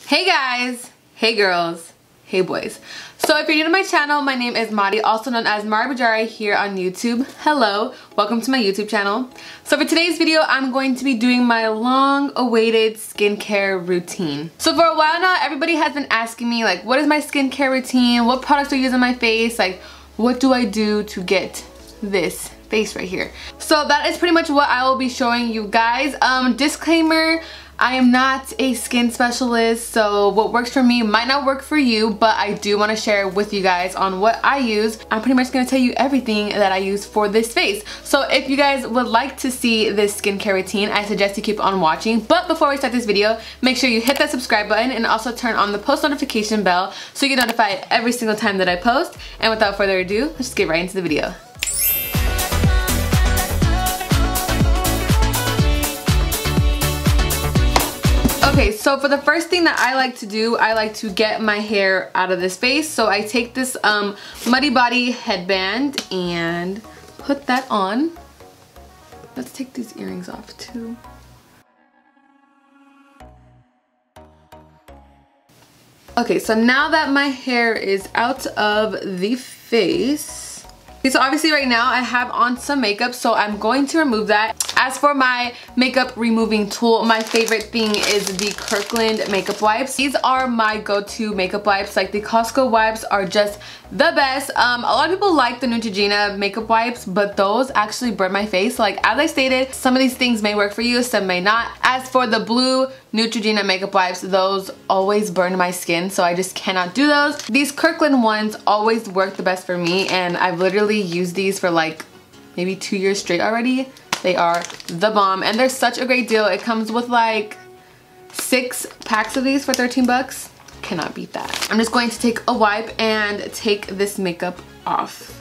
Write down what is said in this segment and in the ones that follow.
Hey guys, hey girls, hey boys. So if you're new to my channel, my name is Mari, also known as MariiiBajariii here on YouTube. Hello, welcome to my YouTube channel. So for today's video, I'm going to be doing my long-awaited skincare routine. So for a while now, everybody has been asking me like, what is my skincare routine? What products do I use on my face? Like, what do I do to get this face right here? So that is pretty much what I will be showing you guys. Disclaimer, I am not a skin specialist, so what works for me might not work for you, but I do want to share with you guys on what I use. I'm pretty much going to tell you everything that I use for this face. So if you guys would like to see this skincare routine, I suggest you keep on watching. But before we start this video, make sure you hit that subscribe button and also turn on the post notification bell so you get notified every single time that I post. And without further ado, let's just get right into the video. Okay, so for the first thing that I like to do, I like to get my hair out of this face. So I take this MariiiBajariii headband and put that on. Let's take these earrings off too. Okay, so now that my hair is out of the face, so obviously right now I have on some makeup, so I'm going to remove that. As for my makeup removing tool, my favorite thing is the Kirkland makeup wipes. These are my go-to makeup wipes. Like, the Costco wipes are just the best. A lot of people like the Neutrogena makeup wipes, but those actually burn my face. Like, as I stated, some of these things may work for you, some may not. As for the blue Neutrogena makeup wipes, those always burn my skin, so I just cannot do those. These Kirkland ones always work the best for me, and I've literally used these for like maybe 2 years straight already. They are the bomb, and they're such a great deal. It comes with like 6 packs of these for 13 bucks. Cannot beat that. I'm just going to take a wipe and take this makeup off.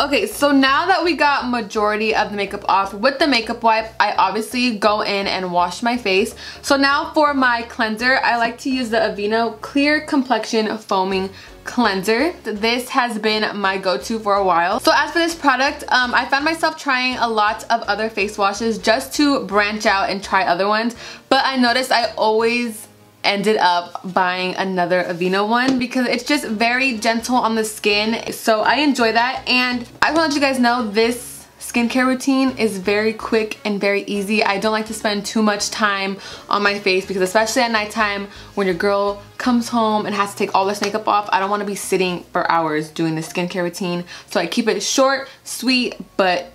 Okay, so now that we got majority of the makeup off with the makeup wipe, I obviously go in and wash my face. So now for my cleanser, I like to use the Aveeno Clear Complexion Foaming Cleanser. This has been my go-to for a while. So as for this product, I found myself trying a lot of other face washes just to branch out and try other ones, but I noticed I always ended up buying another Aveeno one because it's just very gentle on the skin, so I enjoy that. And I want to let you guys know this skincare routine is very quick and very easy. I don't like to spend too much time on my face because, especially at nighttime when your girl comes home and has to take all this makeup off, I don't want to be sitting for hours doing this skincare routine. So I keep it short, sweet, but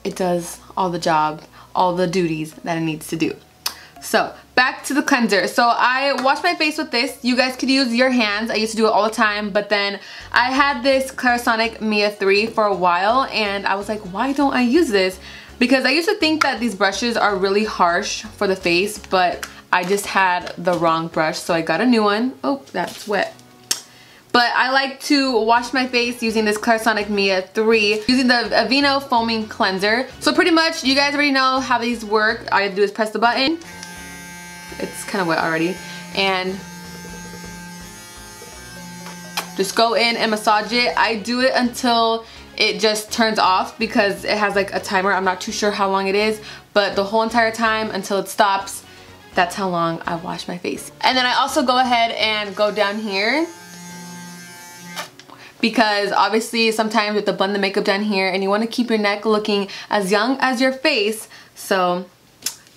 it does all the job, all the duties that it needs to do. So back to the cleanser. So I wash my face with this. You guys could use your hands. I used to do it all the time, but then I had this Clarisonic Mia 3 for a while, and I was like, why don't I use this? Because I used to think that these brushes are really harsh for the face, but I just had the wrong brush, so I got a new one. Oh, that's wet. But I like to wash my face using this Clarisonic Mia 3 using the Aveeno Foaming Cleanser. So pretty much, you guys already know how these work. All you have to do is press the button. It's kind of wet already, and just go in and massage it. I do it until it just turns off because it has like a timer. I'm not too sure how long it is, but the whole entire time until it stops, that's how long I wash my face. And then I also go ahead and go down here because obviously sometimes you have to blend the makeup down here and you want to keep your neck looking as young as your face. So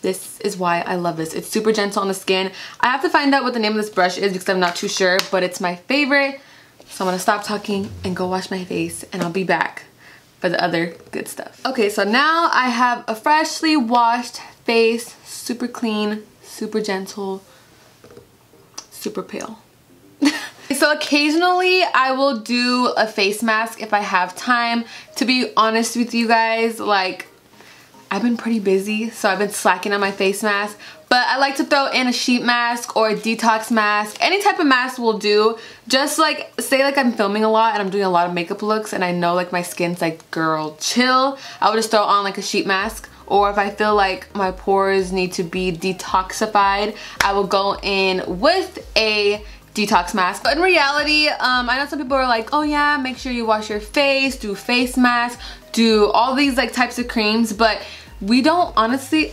this is why I love this. It's super gentle on the skin. I have to find out what the name of this brush is because I'm not too sure, but it's my favorite. So I'm gonna stop talking and go wash my face, and I'll be back for the other good stuff. Okay, so now I have a freshly washed face, super clean, super gentle, super pale. So occasionally I will do a face mask if I have time. To be honest with you guys, like, I've been pretty busy, so I've been slacking on my face mask. But I like to throw in a sheet mask or a detox mask. Any type of mask will do. Just like, say like I'm filming a lot and I'm doing a lot of makeup looks and I know like my skin's like, girl, chill. I would just throw on like a sheet mask. Or if I feel like my pores need to be detoxified, I will go in with a detox mask. But in reality, I know some people are like, oh yeah, make sure you wash your face, do face masks, do all these like types of creams, but we don't honestly,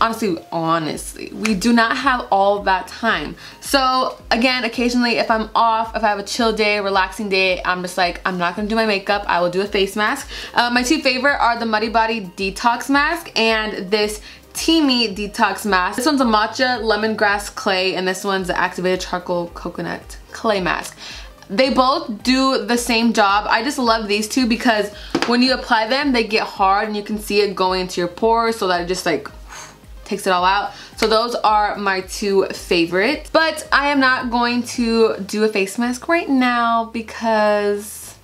we do not have all that time. So again, occasionally if I'm off, if I have a chill day, relaxing day, I'm just like, I'm not gonna do my makeup, I will do a face mask. My two favorite are the MariiiBajariii Detox Mask and this Teami Detox Mask. This one's a matcha lemongrass clay and this one's the activated charcoal coconut clay mask. They both do the same job. I just love these two because when you apply them, they get hard and you can see it going into your pores so that it just like takes it all out. So those are my two favorites. But I am not going to do a face mask right now because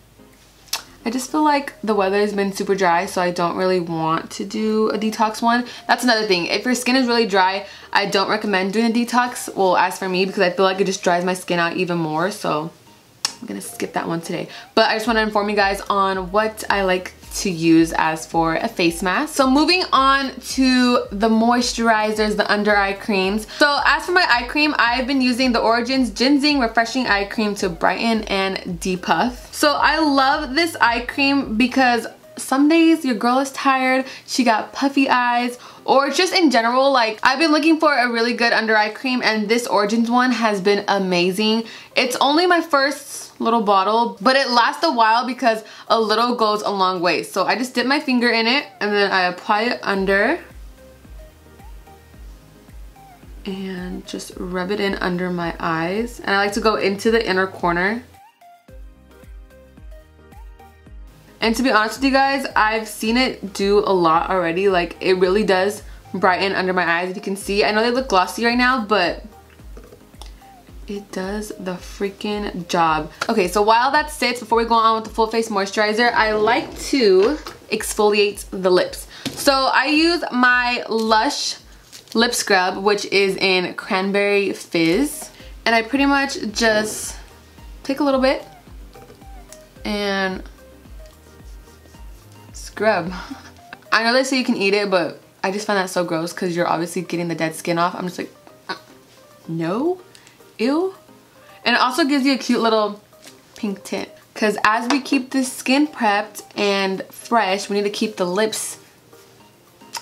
I just feel like the weather has been super dry, so I don't really want to do a detox one. That's another thing. If your skin is really dry, I don't recommend doing a detox. Well, as for me, because I feel like it just dries my skin out even more, so I'm gonna skip that one today. But I just want to inform you guys on what I like to use as for a face mask. So moving on to the moisturizers, the under eye creams. So as for my eye cream, I've been using the Origins Ginzing Refreshing Eye Cream to brighten and depuff. So I love this eye cream because some days your girl is tired, she got puffy eyes, or just in general, like I've been looking for a really good under eye cream and this Origins one has been amazing. It's only my first little bottle, but it lasts a while because a little goes a long way. So I just dip my finger in it and then I apply it under and just rub it in under my eyes. And I like to go into the inner corner. And to be honest with you guys, I've seen it do a lot already. Like it really does brighten under my eyes. If you can see, I know they look glossy right now, but it does the freaking job. Okay, so while that sits, before we go on with the full face moisturizer, I like to exfoliate the lips. So I use my Lush lip scrub, which is in Cranberry Fizz. And I pretty much just take a little bit and scrub. I know they say you can eat it, but I just find that so gross because you're obviously getting the dead skin off. I'm just like, no. Ew. And it also gives you a cute little pink tint because as we keep the skin prepped and fresh, we need to keep the lips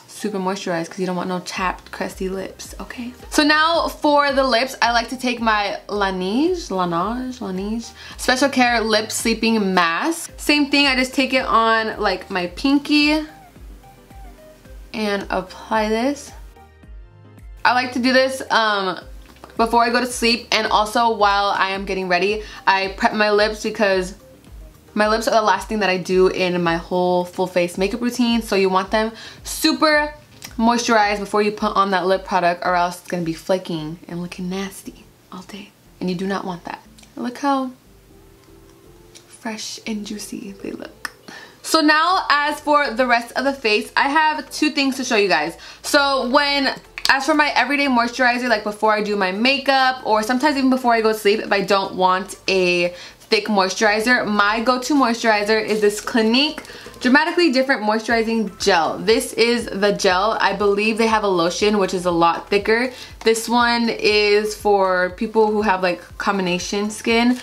super moisturized because you don't want no chapped, crusty lips, okay? So now for the lips, I like to take my Laneige Special Care Lip Sleeping Mask. Same thing, I just take it on like my pinky and apply this. I like to do this before I go to sleep and also while I am getting ready. I prep my lips because my lips are the last thing that I do in my whole full face makeup routine, so you want them super moisturized before you put on that lip product or else it's gonna be flaking and looking nasty all day and you do not want that. Look how fresh and juicy they look. So now as for the rest of the face, I have two things to show you guys. So as for my everyday moisturizer, like before I do my makeup or sometimes even before I go to sleep, if I don't want a thick moisturizer, my go-to moisturizer is this Clinique Dramatically Different Moisturizing Gel. This is the gel. I believe they have a lotion which is a lot thicker. This one is for people who have like combination skin.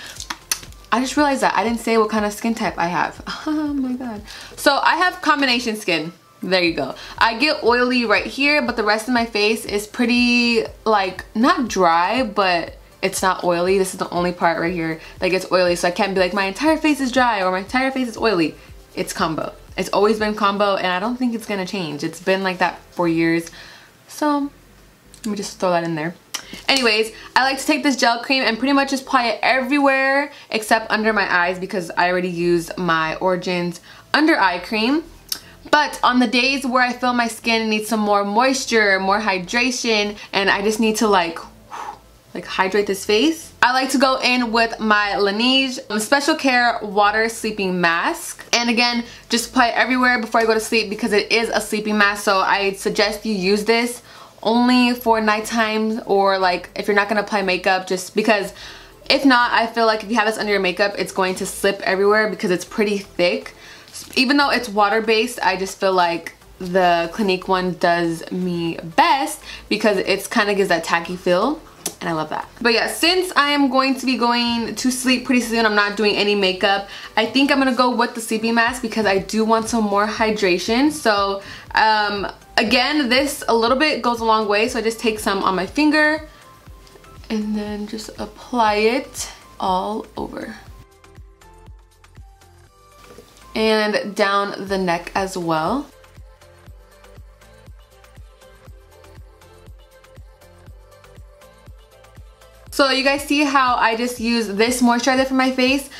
I just realized that I didn't say what kind of skin type I have. Oh my god. So I have combination skin. There you go. I get oily right here, but the rest of my face is pretty, like, not dry, but it's not oily. This is the only part right here that gets oily, so I can't be like, my entire face is dry or my entire face is oily. It's combo. It's always been combo, and I don't think it's gonna change. It's been like that for years, so let me just throw that in there. Anyways, I like to take this gel cream and pretty much just apply it everywhere except under my eyes because I already used my Origins under eye cream. But on the days where I feel my skin needs some more moisture, more hydration, and I just need to like hydrate this face, I like to go in with my Laneige Special Care Water Sleeping Mask. And again, just apply it everywhere before I go to sleep because it is a sleeping mask, so I suggest you use this only for nighttime, or like if you're not gonna apply makeup, just because if not, I feel like if you have this under your makeup, it's going to slip everywhere because it's pretty thick. Even though it's water-based, I just feel like the Clinique one does me best because it's kind of gives that tacky feel, and I love that. But yeah, since I am going to be going to sleep pretty soon, I'm not doing any makeup, I think I'm gonna go with the sleeping mask because I do want some more hydration. So again, this a little bit goes a long way, so I just take some on my finger and then just apply it all over and down the neck as well. So you guys see how I just use this moisturizer for my face.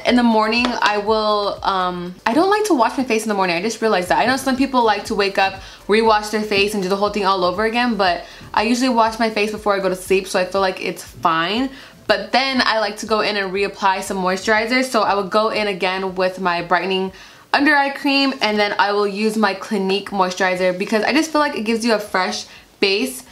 In the morning I will, I don't like to wash my face in the morning. I just realized that. I know some people like to wake up, rewash their face and do the whole thing all over again, but I usually wash my face before I go to sleep, so I feel like it's fine. But then I like to go in and reapply some moisturizer. So I would go in again with my brightening under eye cream, and then I will use my Clinique moisturizer because I just feel like it gives you a fresh base.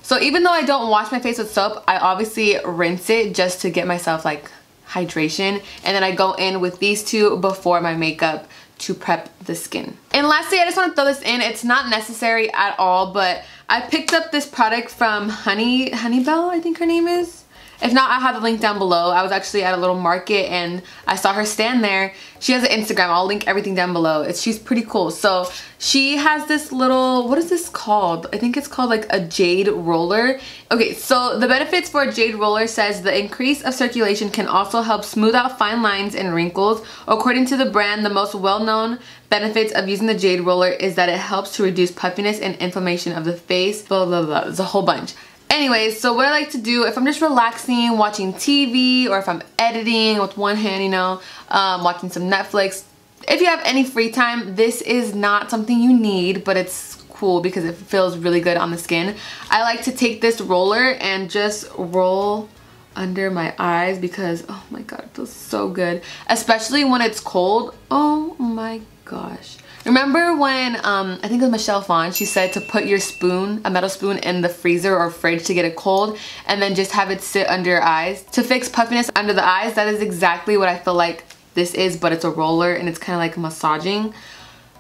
So even though I don't wash my face with soap, I obviously rinse it just to get myself like hydration. And then I go in with these two before my makeup to prep the skin. And lastly, I just want to throw this in. It's not necessary at all, but I picked up this product from Belle, I think her name is. If not, I'll have the link down below. I was actually at a little market and I saw her stand there. She has an Instagram. I'll link everything down below. She's pretty cool. So she has this little, what is this called? I think it's called like a Jade roller. Okay, so the benefits for a Jade roller says the increase of circulation can also help smooth out fine lines and wrinkles. According to the brand, the most well-known benefits of using the Jade roller is that it helps to reduce puffiness and inflammation of the face. Blah, blah, blah. There's a whole bunch. Anyways, so what I like to do if I'm just relaxing, watching TV, or if I'm editing with one hand, you know, watching some Netflix. If you have any free time, this is not something you need, but it's cool because it feels really good on the skin. I like to take this roller and just roll under my eyes because, oh my god, it feels so good. Especially when it's cold. Oh my gosh. Remember when, I think it was Michelle Phan, she said to put your spoon, a metal spoon, in the freezer or fridge to get it cold and then just have it sit under your eyes to fix puffiness under the eyes. That is exactly what I feel like this is, but it's a roller and it's kind of like massaging.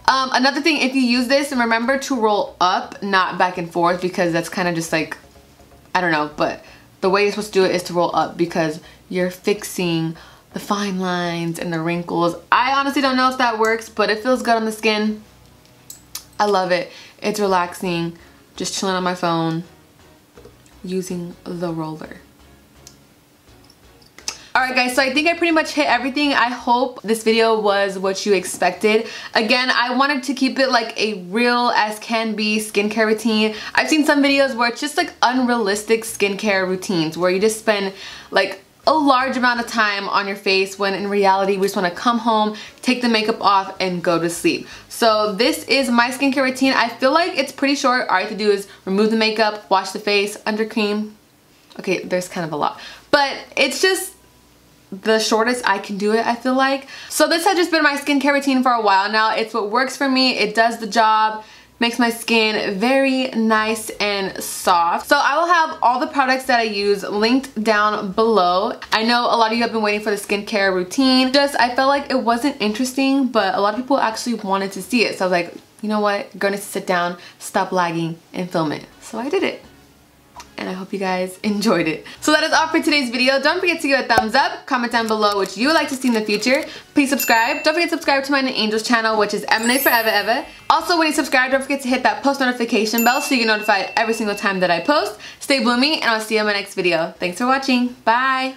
Another thing, if you use this, remember to roll up, not back and forth, because that's kind of just like, I don't know, but the way you're supposed to do it is to roll up because you're fixing the fine lines and the wrinkles. I honestly don't know if that works, but it feels good on the skin. I love it. It's relaxing. Just chilling on my phone using the roller. Alright guys, so I think I pretty much hit everything. I hope this video was what you expected. Again, I wanted to keep it like a real as can be skincare routine. I've seen some videos where it's just like unrealistic skincare routines where you just spend like a large amount of time on your face when in reality we just want to come home, take the makeup off, and go to sleep. So this is my skincare routine. I feel like it's pretty short. All I have to do is remove the makeup, wash the face, under cream. Okay, there's kind of a lot, but it's just the shortest I can do it, I feel like. So this has just been my skincare routine for a while now. It's what works for me. It does the job. Makes my skin very nice and soft. So I will have all the products that I use linked down below. I know a lot of you have been waiting for the skincare routine. I felt like it wasn't interesting, but a lot of people actually wanted to see it. So I was like, you know what? You're gonna sit down, stop lagging, and film it. So I did it. And I hope you guys enjoyed it. So that is all for today's video. Don't forget to give it a thumbs up, comment down below what you would like to see in the future. Please subscribe. Don't forget to subscribe to my Angels channel, which is Emanate Forever Ever. Also, when you subscribe, don't forget to hit that post notification bell so you get notified every single time that I post. Stay bloomy, and I'll see you in my next video. Thanks for watching. Bye.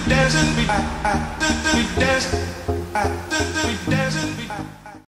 Dancing, we dance.